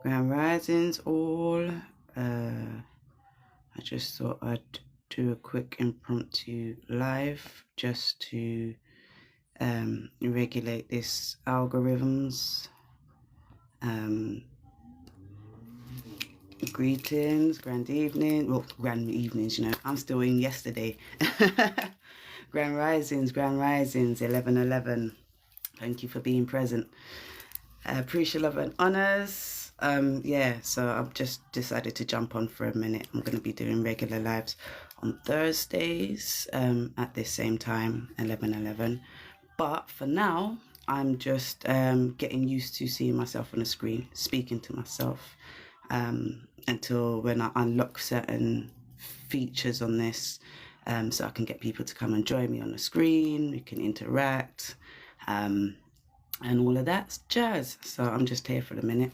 Grand Risings all. I just thought I'd do a quick impromptu live just to regulate this algorithms. Greetings, grand evening. Well, grand evenings, you know. I'm still in yesterday. Grand Risings, 11:11. Thank you for being present. Appreciate, love and honors. So I've just decided to jump on for a minute. I'm going to be doing regular lives on Thursdays at this same time, 11:11. But for now, I'm just getting used to seeing myself on the screen, speaking to myself, until when I unlock certain features on this, so I can get people to come and join me on the screen. We can interact, and all of that jazz. So I'm just here for the minute,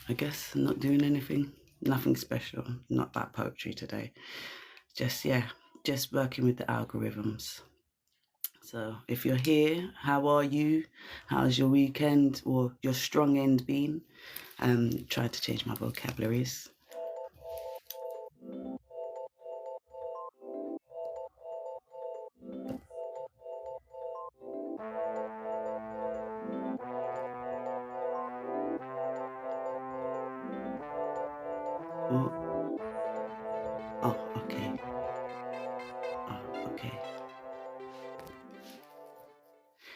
I guess. I'm not doing anything, nothing special, not about poetry today. Just working with the algorithms. So if you're here, how are you? How's your weekend or your strong end been? Try to change my vocabularies. Okay. Okay.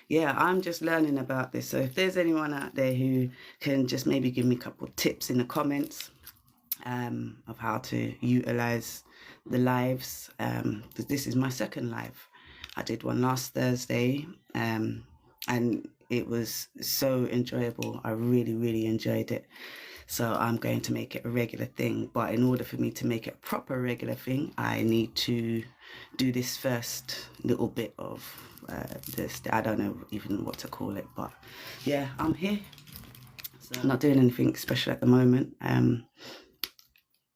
Yeah, I'm just learning about this. So if there's anyone out there who can just maybe give me a couple of tips in the comments of how to utilize the lives, because this is my second live. I did one last Thursday, and it was so enjoyable. I really, really enjoyed it. So I'm going to make it a regular thing. But in order for me to make it a proper regular thing, I need to do this first little bit of this. I don't know even what to call it, but yeah, I'm here. So I'm not doing anything special at the moment.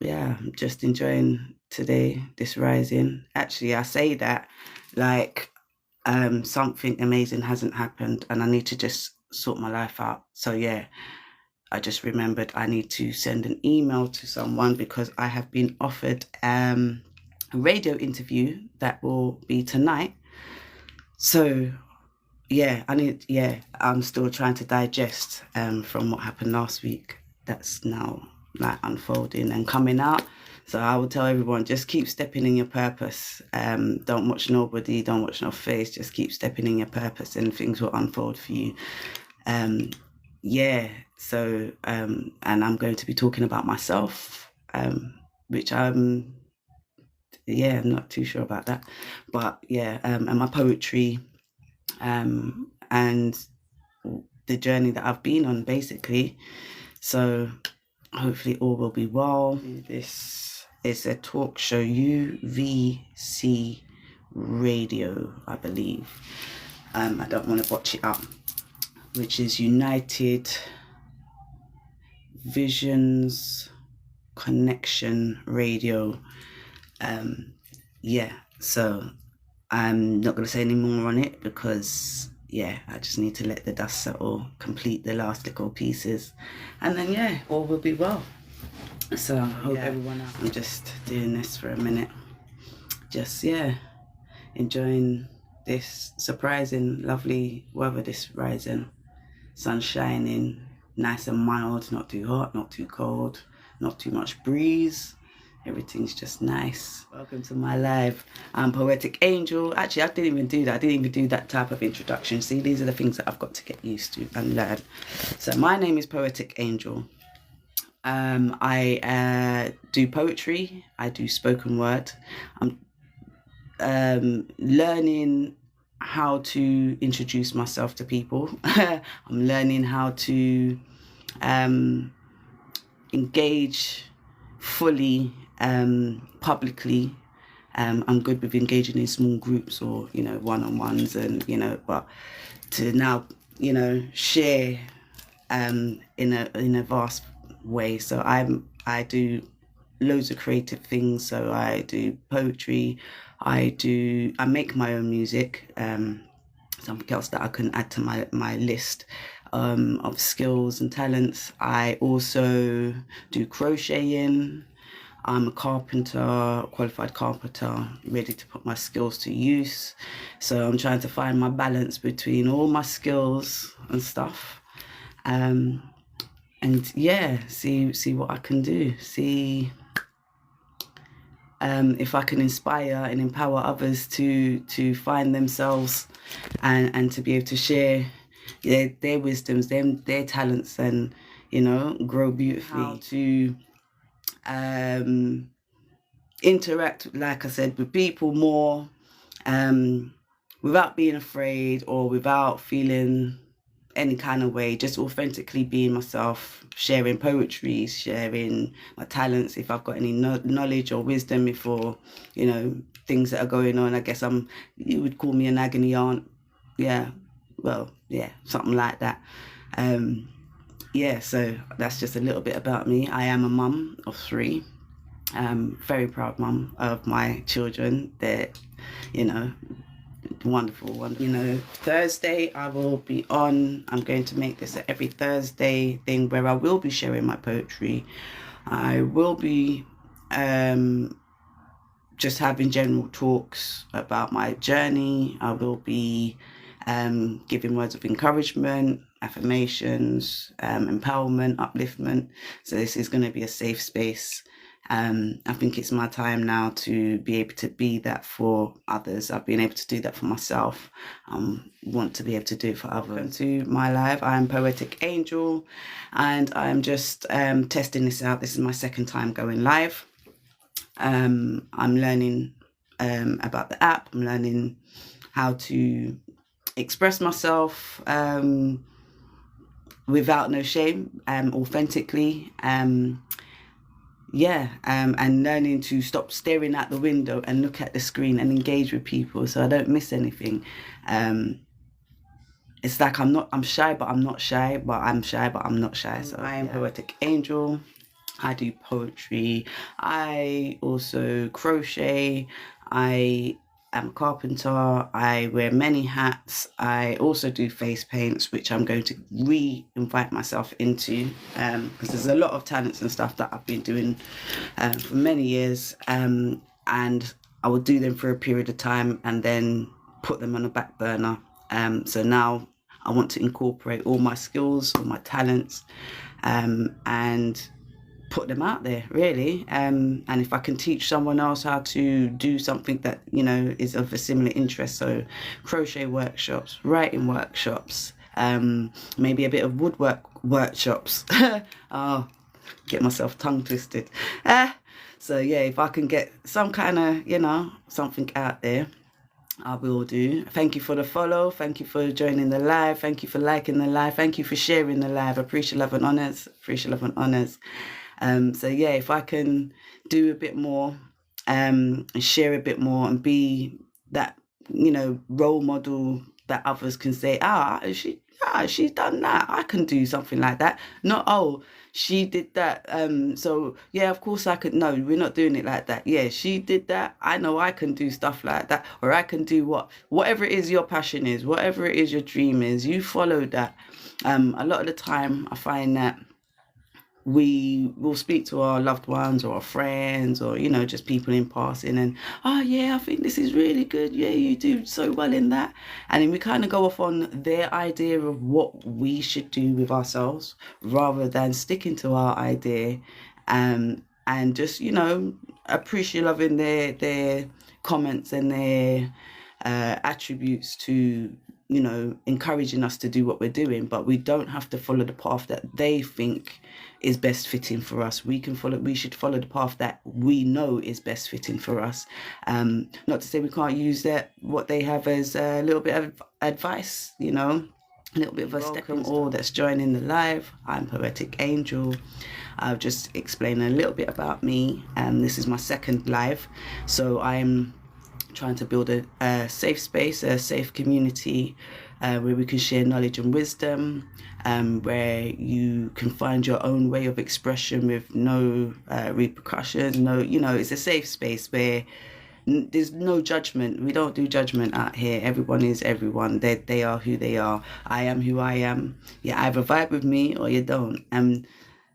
Yeah, I'm just enjoying today, this rising. Actually, I say that like something amazing hasn't happened and I need to just sort my life out. So yeah, I just remembered I need to send an email to someone because I have been offered a radio interview that will be tonight. So yeah, I'm still trying to digest from what happened last week. That's now like unfolding and coming out. So I will tell everyone, just keep stepping in your purpose. Don't watch nobody, don't watch no face, just keep stepping in your purpose and things will unfold for you. So and I'm going to be talking about myself, which I'm not too sure about that, but and my poetry, and the journey that I've been on basically. So hopefully all will be well. This is a talk show, UVC radio, I believe. I don't want to botch it up, which is United Visions Connection Radio. So I'm not going to say any more on it because I just need to let the dust settle, complete the last little pieces, and then all will be well. So I hope everyone out. I'm just doing this for a minute, just enjoying this surprising lovely weather this rising. Sun shining, nice and mild, not too hot, not too cold, not too much breeze. Everything's just nice. Welcome to my live. I'm Poetic Angel. Actually, I didn't even do that. I didn't even do that type of introduction. See, these are the things that I've got to get used to and learn. So my name is Poetic Angel. I do poetry. I do spoken word. I'm learning how to introduce myself to people. I'm learning how to engage fully publicly. I'm good with engaging in small groups or one-on-ones, and but to now share in a vast way. So I do loads of creative things. So I do poetry, I make my own music, something else that I can add to my list. of skills and talents. I also do crocheting. I'm a carpenter, qualified carpenter, ready to put my skills to use. So I'm trying to find my balance between all my skills and stuff. And yeah, see what I can do. See if I can inspire and empower others to find themselves and to be able to share their wisdoms, their talents, and, you know, grow beautifully. How to interact, like I said, with people more, without being afraid or without feeling any kind of way, just authentically being myself, sharing poetry, sharing my talents, if I've got any knowledge or wisdom, for, you know, things that are going on. I guess you would call me an agony aunt. Yeah, well, yeah, something like that. Yeah, so that's just a little bit about me. I am a mum of 3. Very proud mum of my children. They're, you know, wonderful one. You know, Thursday I will be on. I'm going to make this a every Thursday thing where I will be sharing my poetry. I will be just having general talks about my journey. I will be giving words of encouragement, affirmations, empowerment, upliftment. So this is going to be a safe space. I think it's my time now to be able to be that for others. I've been able to do that for myself. Want to be able to do it for others. Welcome to my live. I am Poetic Angel, and I'm just testing this out. This is my second time going live. I'm learning about the app. I'm learning how to express myself without no shame, authentically. And learning to stop staring out the window and look at the screen and engage with people so I don't miss anything. It's like I'm shy, but I'm not shy, but I'm shy, but I'm not shy. So I am Poetic Angel. I do poetry. I also crochet. I am a carpenter. I wear many hats. I also do face paints, which I'm going to re-invite myself into, because there's a lot of talents and stuff that I've been doing for many years, and I will do them for a period of time and then put them on the back burner. So now I want to incorporate all my skills, all my talents, and put them out there, really. And if I can teach someone else how to do something that, you know, is of a similar interest, so crochet workshops, writing workshops, maybe a bit of woodwork workshops. Oh, get myself tongue twisted. So yeah, if I can get some kind of, you know, something out there, I will do. Thank you for the follow. Thank you for joining the live. Thank you for liking the live. Thank you for sharing the live. Appreciate love and honors. Appreciate love and honors. So yeah, if I can do a bit more, and share a bit more, and be that, you know, role model that others can say, she's done that, I can do something like that. Not, oh, she did that, so yeah, of course I could. No, we're not doing it like that. Yeah, she did that, I know I can do stuff like that, or I can do whatever it is your passion is, whatever it is your dream is, you follow that. A lot of the time I find that we will speak to our loved ones or our friends, or, you know, just people in passing, and, oh yeah, I think this is really good, yeah, you do so well in that, and then we kind of go off on their idea of what we should do with ourselves, rather than sticking to our idea, and just, you know, appreciate loving their comments and their attributes to, you know, encouraging us to do what we're doing. But we don't have to follow the path that they think is best fitting for us. We should follow the path that we know is best fitting for us. Not to say we can't use what they have as a little bit of advice, you know, a little bit of a stepping all that's joining the live. I'm Poetic Angel. I'll just explain a little bit about me. This is my second live, so I'm trying to build a safe space, a safe community, where we can share knowledge and wisdom, where you can find your own way of expression with no repercussions. No, you know, it's a safe space where there's no judgment. We don't do judgment out here. Everyone is everyone. They are who they are. I am who I am. You either vibe with me or you don't. And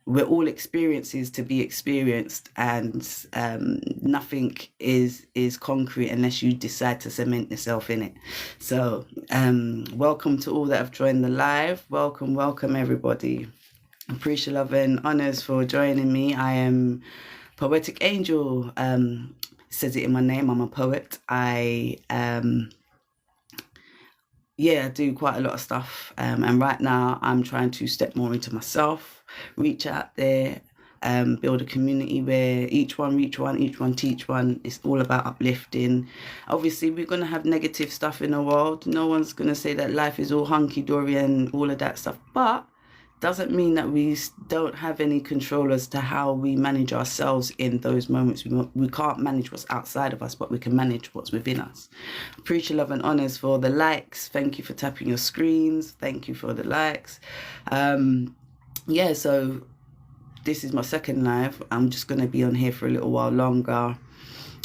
we're all experiences to be experienced, and nothing is concrete unless you decide to cement yourself in it. So welcome to all that have joined the live. Welcome everybody. Appreciate, love and honors for joining me. I am Poetic Angel. Says it in my name. I'm a poet. I do quite a lot of stuff, and right now I'm trying to step more into myself, reach out there, build a community where each one reach one, each one teach one. It's all about uplifting. Obviously we're going to have negative stuff in the world. No one's going to say that life is all hunky-dory and all of that stuff, but doesn't mean that we don't have any control as to how we manage ourselves in those moments. We can't manage what's outside of us, but we can manage what's within us. Appreciate, love and honors for the likes. Thank you for tapping your screens. Thank you for the likes. So this is my second live. I'm just going to be on here for a little while longer,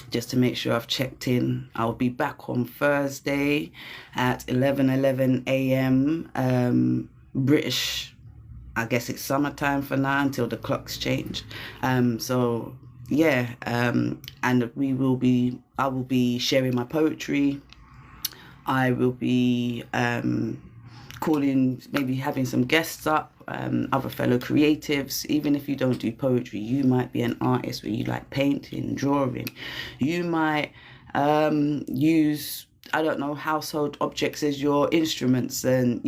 just to make sure I've checked in. I'll be back on Thursday at 11 a.m. British. I guess it's summertime for now until the clocks change. And I will be sharing my poetry. I will be calling, maybe having some guests up, other fellow creatives. Even if you don't do poetry, you might be an artist where you like painting, drawing. You might use, I don't know, household objects as your instruments, and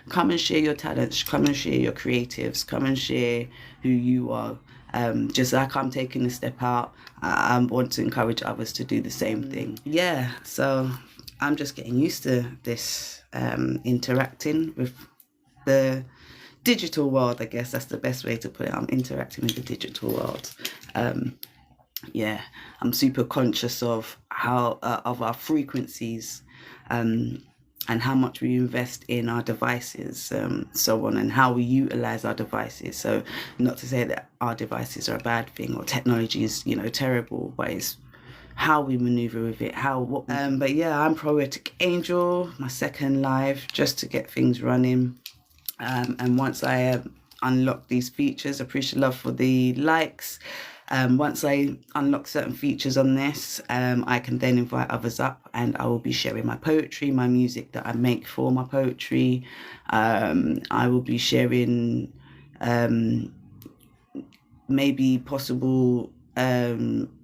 come and share your talents, come and share your creatives, come and share who you are. Just like I'm taking a step out, I want to encourage others to do the same thing. So I'm just getting used to this, interacting with the digital world. I guess that's the best way to put it. I'm interacting with the digital world. I'm super conscious of how of our frequencies, and how much we invest in our devices, so on, and how we utilize our devices. So not to say that our devices are a bad thing or technology is terrible, but it's how we maneuver with it, I'm Poetic Angel, my second live, just to get things running. And once I unlock these features, appreciate love for the likes. Once I unlock certain features on this, I can then invite others up, and I will be sharing my poetry, my music that I make for my poetry. I will be sharing maybe possible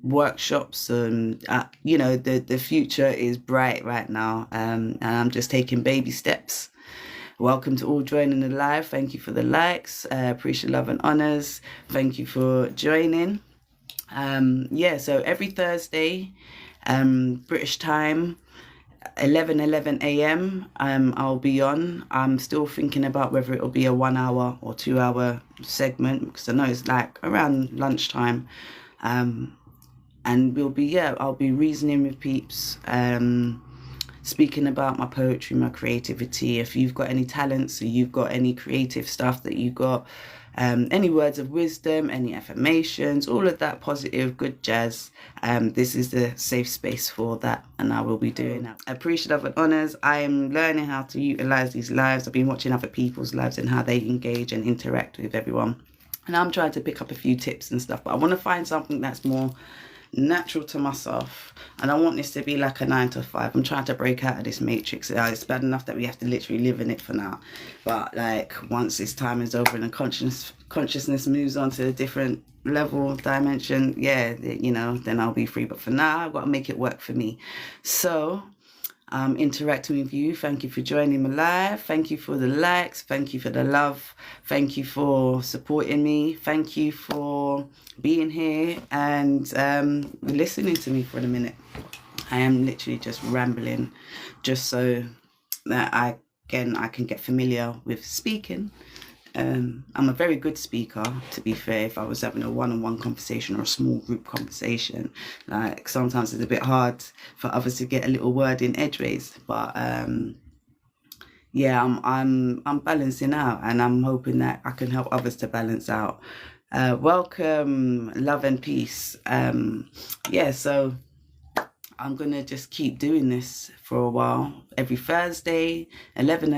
workshops, and the future is bright right now, and I'm just taking baby steps. Welcome to all joining the live. Thank you for the likes. Appreciate, love and honors. Thank you for joining. So every Thursday, British time, 11 a.m. I'll be on. I'm still thinking about whether it'll be a 1 hour or 2 hour segment, because I know it's like around lunchtime. And I'll be reasoning with peeps, speaking about my poetry, my creativity. If you've got any talents, or you've got any creative stuff that you got, any words of wisdom, any affirmations, all of that positive, good jazz, this is the safe space for that, and I will be doing that. Appreciative and honors. I am learning how to utilize these lives. I've been watching other people's lives and how they engage and interact with everyone, and I'm trying to pick up a few tips and stuff, but I want to find something that's more natural to myself. I don't want this to be like a 9 to 5. I'm trying to break out of this matrix. It's bad enough that we have to literally live in it for now, but like once this time is over and the consciousness moves on to a different level, dimension, then I'll be free. But for now, I've got to make it work for me. So interacting with you. Thank you for joining me live. Thank you for the likes. Thank you for the love. Thank you for supporting me. Thank you for being here and listening to me for a minute. I am literally just rambling, just so that I can get familiar with speaking. I'm a very good speaker, to be fair. If I was having a one-on-one conversation or a small group conversation, like sometimes it's a bit hard for others to get a little word in edgeways, but I'm balancing out, and I'm hoping that I can help others to balance out. Welcome, love and peace. So I'm going to just keep doing this for a while. Every Thursday, 11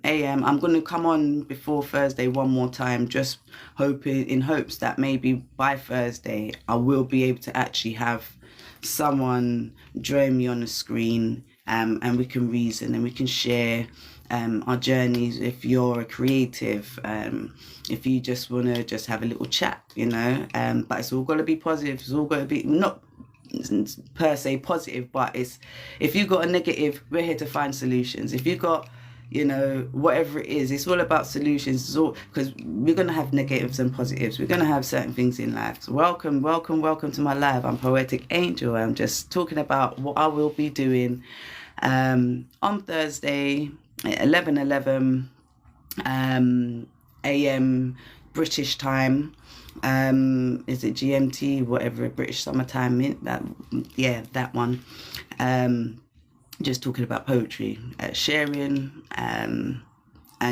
a.m. I'm going to come on before Thursday one more time, just in hopes that maybe by Thursday I will be able to actually have someone join me on the screen, and we can reason and we can share our journeys. If you're a creative, if you just want to just have a little chat, you know, but it's all got to be positive. It's all got to be not per se positive, but it's, if you got a negative, we're here to find solutions. If you got, you know, whatever it is, it's all about solutions. It's all, because we're going to have negatives and positives. We're going to have certain things in life. So welcome to my live. I'm Poetic Angel. I'm just talking about what I will be doing on Thursday at 11 a.m. British time. Is it GMT, whatever, British summertime, that one. Just talking about poetry, sharing, and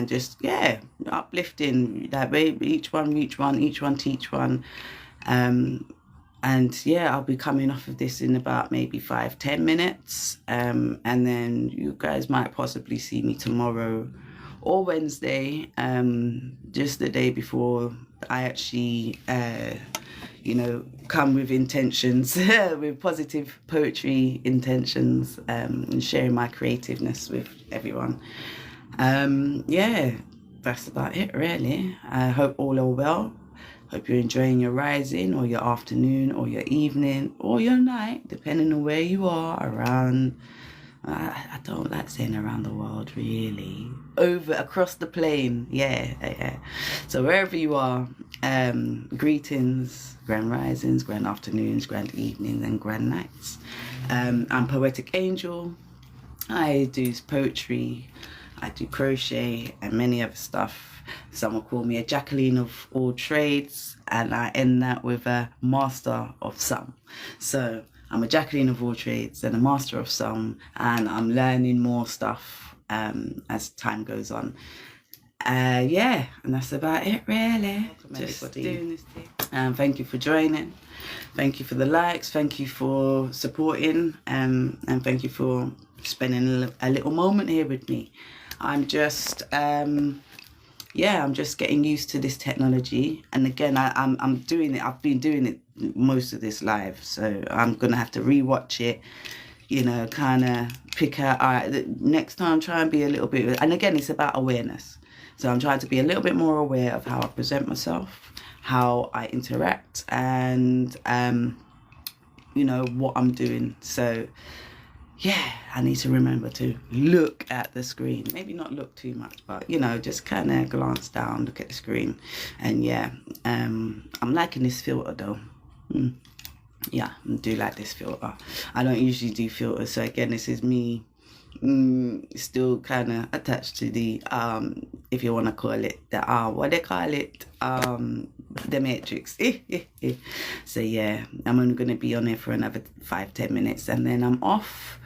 just, yeah, uplifting, that way, each one reach one, each one teach one. And yeah, I'll be coming off of this in about maybe 5-10 minutes, and then you guys might possibly see me tomorrow or Wednesday, just the day before I actually, you know, come with intentions, with positive poetry intentions, and sharing my creativeness with everyone. Yeah, that's about it, really. I hope all are well. Hope you're enjoying your rising, or your afternoon, or your evening, or your night, depending on where you are around. I don't like saying around the world, really. Across the plane, yeah. So wherever you are, greetings, grand risings, grand afternoons, grand evenings, and grand nights. I'm Poetic Angel. I do poetry, I do crochet, and many other stuff. Some will call me a Jacqueline of all trades, and I end that with a master of some. So I'm a Jacqueline of all trades and a master of some, and I'm learning more stuff as time goes on. Yeah, and that's about it, really. Just doing this thing. Thank you for joining. Thank you for the likes. Thank you for supporting, and thank you for spending a little moment here with me. I'm just I'm just getting used to this technology, and again, I'm doing it. I've been doing it most of this live, so I'm gonna have to rewatch it, you know, kind of pick out, all right, next time try and be a little bit, and again, it's about awareness. So I'm trying to be a little bit more aware of how I present myself, how I interact, and you know, what I'm doing. So yeah, I need to remember to look at the screen. Maybe not look too much, but, you know, just kind of glance down, look at the screen. And yeah, I'm liking this filter though. Yeah, I do like this filter. I don't usually do filters, so again, this is me still kind of attached to the, if you want to call it, the, what they call it, the matrix. So yeah, I'm only going to be on here for another 5-10 minutes, and then I'm off.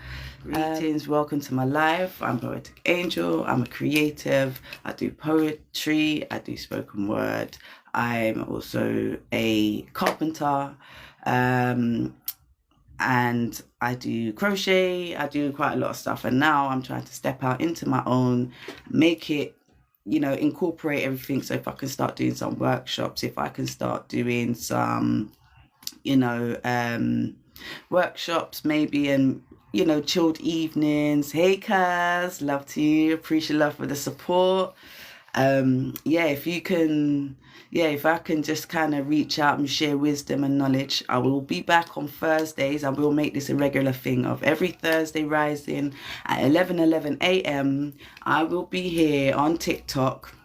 Greetings, welcome to my live. I'm Poetic Angel. I'm a creative. I do poetry, I do spoken word. I'm also a carpenter, and I do crochet. I do quite a lot of stuff, and now I'm trying to step out into my own, make it, you know, incorporate everything. So if I can start doing some workshops, if I can start doing some, you know, workshops maybe, and, you know, chilled evenings. Hey Kaz, love to you, appreciate love for the support. Yeah, if you can, yeah, if I can just kind of reach out and share wisdom and knowledge. I will be back on Thursdays. I will make this a regular thing of every Thursday rising at 11 a.m. I will be here on TikTok,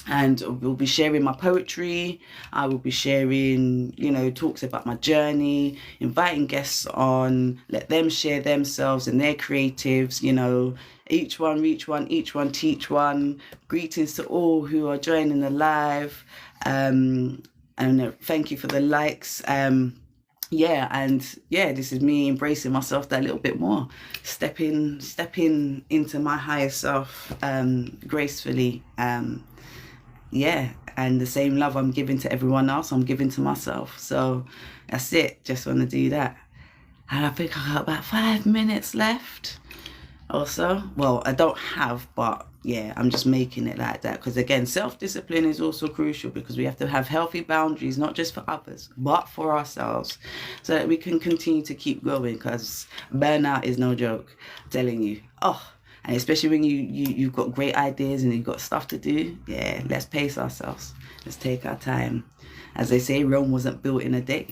and we'll be sharing my poetry. I will be sharing, you know, talks about my journey, inviting guests on, let them share themselves and their creatives, you know, each one reach one, each one teach one. Greetings to all who are joining the live, and thank you for the likes. Yeah, and yeah, this is me embracing myself that little bit more, stepping into my higher self, gracefully. Yeah, and the same love I'm giving to everyone else, I'm giving to myself. So that's it. Just want to do that. And I think I got about 5 minutes left or so. Well, I don't have, but yeah, I'm just making it like that. Because again, self-discipline is also crucial, because we have to have healthy boundaries, not just for others, but for ourselves, so that we can continue to keep going, because burnout is no joke, I'm telling you. Oh, and especially when you've got great ideas and you've got stuff to do, yeah, let's pace ourselves. Let's take our time. As they say, Rome wasn't built in a day.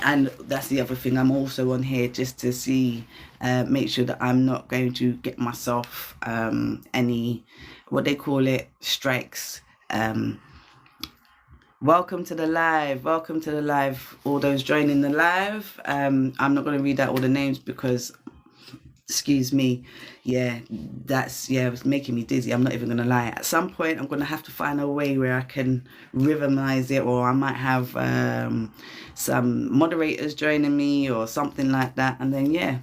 And that's the other thing, I'm also on here just to see, make sure that I'm not going to get myself any, what they call it, strikes. Welcome to the live, all those joining the live. I'm not going to read out all the names because, excuse me, yeah, it's making me dizzy. I'm not even gonna lie. At some point I'm gonna have to find a way where I can rhythmize it, or I might have some moderators joining me or something like that, and then yeah,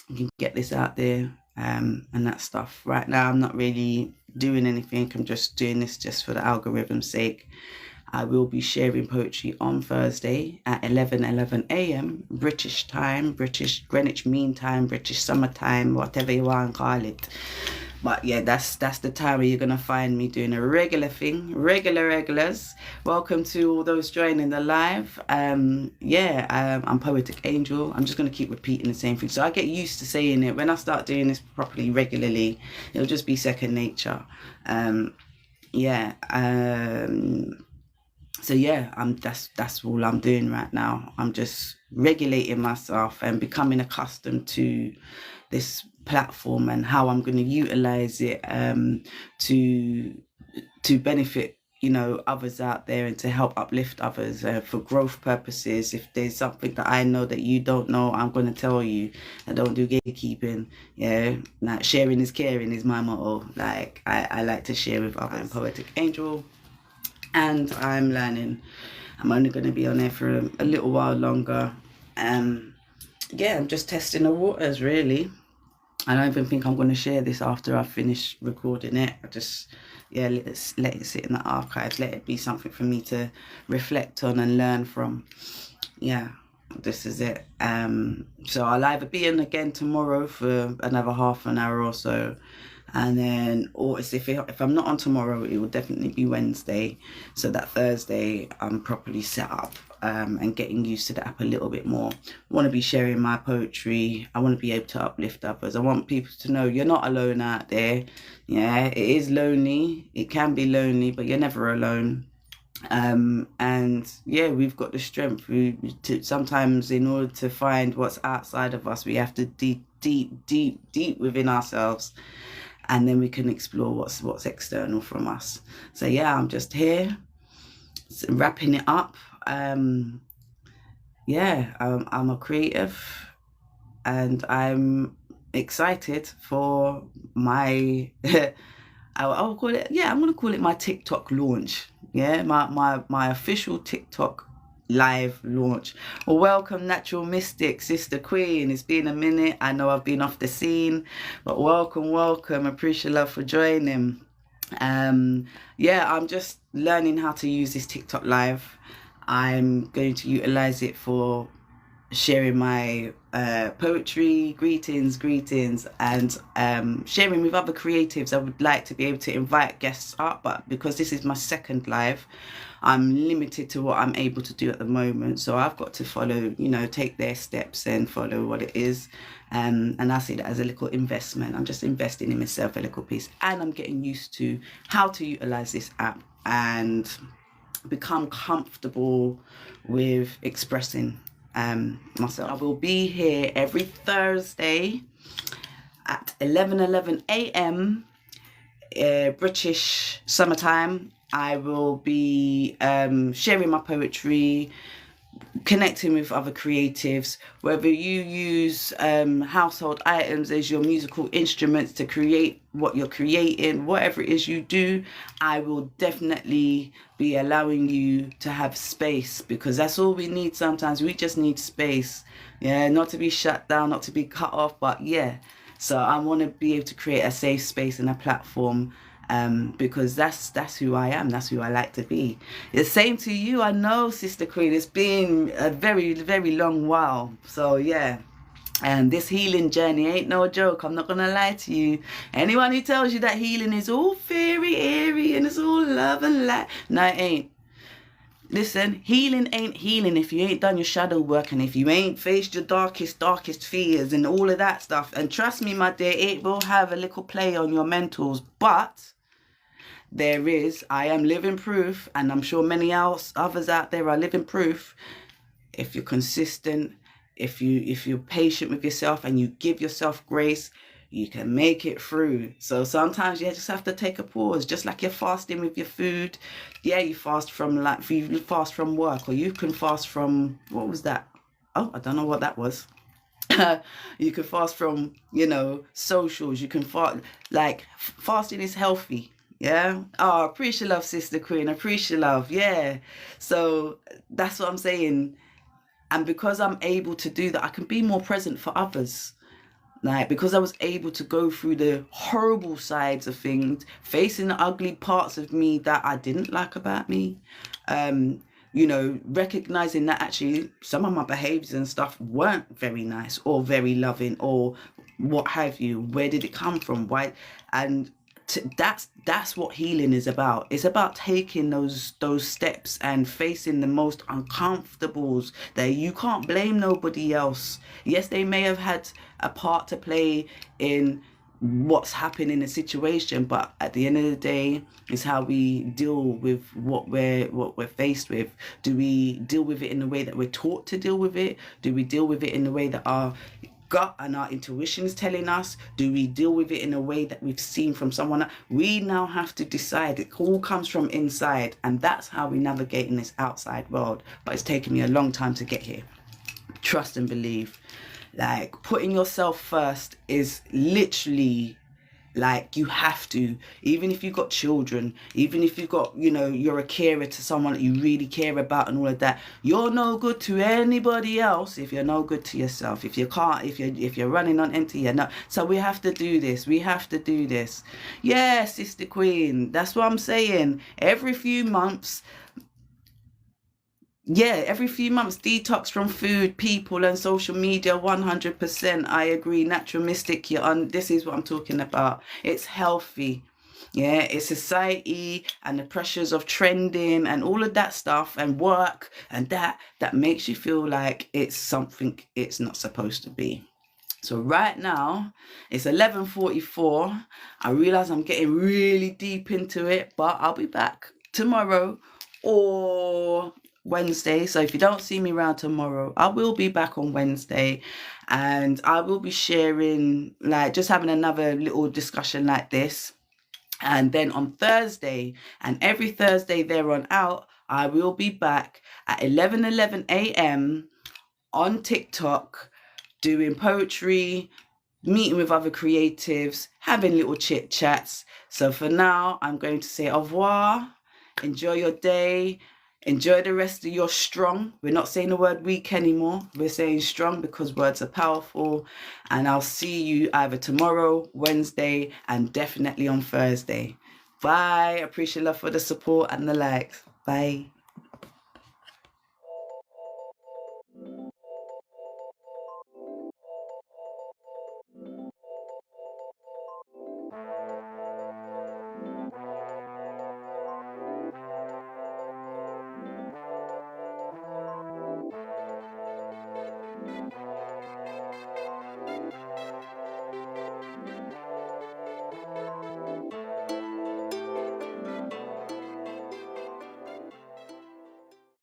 you can get this out there and that stuff. Right now I'm not really doing anything. I'm just doing this just for the algorithm's sake. I will be sharing poetry on Thursday at 11:11 a.m. British time, British Greenwich Mean Time, British Summer Time, whatever you want to call it. But yeah, that's the time where you're gonna find me doing a regular thing, regulars. Welcome to all those joining the live. I'm Poetic Angel. I'm just gonna keep repeating the same thing, so I get used to saying it. When I start doing this properly, regularly, it'll just be second nature. So yeah, that's all I'm doing right now. I'm just regulating myself and becoming accustomed to this platform and how I'm going to utilize it to benefit, you know, others out there, and to help uplift others for growth purposes. If there's something that I know that you don't know, I'm going to tell you. I don't do gatekeeping. Yeah, like sharing is caring is my motto. Like I like to share with others. I'm Poetic Angel. And I'm learning. I'm only going to be on there for a little while longer. I'm just testing the waters, really. I don't even think I'm going to share this after I finish recording it. I just, let it sit in the archives. Let it be something for me to reflect on and learn from. Yeah, this is it. So I'll either be in again tomorrow for another half an hour or so. And then, or if I'm not on tomorrow, it will definitely be Wednesday, so that Thursday I'm properly set up and getting used to the app a little bit more. I want to be sharing my poetry. I want to be able to uplift others. I want people to know you're not alone out there. Yeah, it is lonely. It can be lonely, but you're never alone. And yeah, we've got the strength to sometimes, in order to find what's outside of us, we have to deep within ourselves. And then we can explore what's external from us. So yeah, I'm just here, wrapping it up. I'm a creative, and I'm excited for my I'll call it, I'm gonna call it my TikTok launch. Yeah, my official TikTok live launch. Well, welcome Natural Mystic, Sister Queen. It's been a minute. I know I've been off the scene, but welcome. Appreciate love for joining. I'm just learning how to use this TikTok live. I'm going to utilize it for sharing my poetry, greetings, and sharing with other creatives. I would like to be able to invite guests up, but because this is my second live, I'm limited to what I'm able to do at the moment. So I've got to follow, take their steps and follow what it is. And I see that as a little investment. I'm just investing in myself a little piece, and I'm getting used to how to utilize this app and become comfortable with expressing myself. I will be here every Thursday at 11:11 a.m. British summertime. I will be sharing my poetry, connecting with other creatives. Whether you use household items as your musical instruments to create what you're creating, whatever it is you do, I will definitely be allowing you to have space, because that's all we need sometimes. We just need space, not to be shut down, not to be cut off, but so I want to be able to create a safe space and a platform because that's who I am. That's who I like to be. The same to you. I know, Sister Queen. It's been a very, very long while. So yeah. And this healing journey ain't no joke. I'm not gonna lie to you. Anyone who tells you that healing is all fairy airy and it's all love and light, no, it ain't. Listen, healing ain't healing if you ain't done your shadow work and if you ain't faced your darkest fears and all of that stuff. And trust me, my dear, it will have a little play on your mentals. But I am living proof, and I'm sure many others out there are living proof. If you're consistent, if you're patient with yourself and you give yourself grace, you can make it through. So sometimes you just have to take a pause, just like you're fasting with your food. Yeah, you fast from work, or you can fast from, what was that? Oh, I don't know what that was. You can fast from, socials. You can fast, fasting is healthy. Yeah. Oh, appreciate love, Sister Queen. Appreciate love. Yeah. So that's what I'm saying. And because I'm able to do that, I can be more present for others. Because I was able to go through the horrible sides of things, facing the ugly parts of me that I didn't like about me, recognizing that actually some of my behaviors and stuff weren't very nice or very loving or what have you. Where did it come from? Why? And that's what healing is about. It's about taking those steps and facing the most uncomfortables that you can't blame nobody else. Yes, they may have had a part to play in what's happened in a situation, but at the end of the day, it's how we deal with what we're faced with. Do we deal with it in the way that we're taught to deal with it? Do we deal with it in the way that our gut and our intuition is telling us? Do we deal with it in a way that we've seen from someone else? We now have to decide. It all comes from inside, and that's how we navigate in this outside world. But it's taken me a long time to get here. Trust and believe. Putting yourself first is literally you have to. Even if you've got children, even if you've got, you're a carer to someone that you really care about and all of that, you're no good to anybody else if you're no good to yourself. If you're running on empty, you're not. So we have to do this. Yeah, Sister Queen, that's what I'm saying. Every few months, detox from food, people, and social media. 100%. I agree. Natural Mystic, this is what I'm talking about. It's healthy. Yeah, it's society and the pressures of trending and all of that stuff and work and that makes you feel like it's something it's not supposed to be. So right now it's 11:44. I realize I'm getting really deep into it, but I'll be back tomorrow or Wednesday. So if you don't see me around tomorrow, I will be back on Wednesday, and I will be sharing, just having another little discussion like this. And then on Thursday, and every Thursday there on out, I will be back at 11 a.m. on TikTok, doing poetry, meeting with other creatives, having little chit chats. So for now, I'm going to say au revoir. Enjoy your day. Enjoy the rest of your strong. We're not saying the word weak anymore. We're saying strong because words are powerful. And I'll see you either tomorrow, Wednesday, and definitely on Thursday. Bye. Appreciate love for the support and the likes. Bye.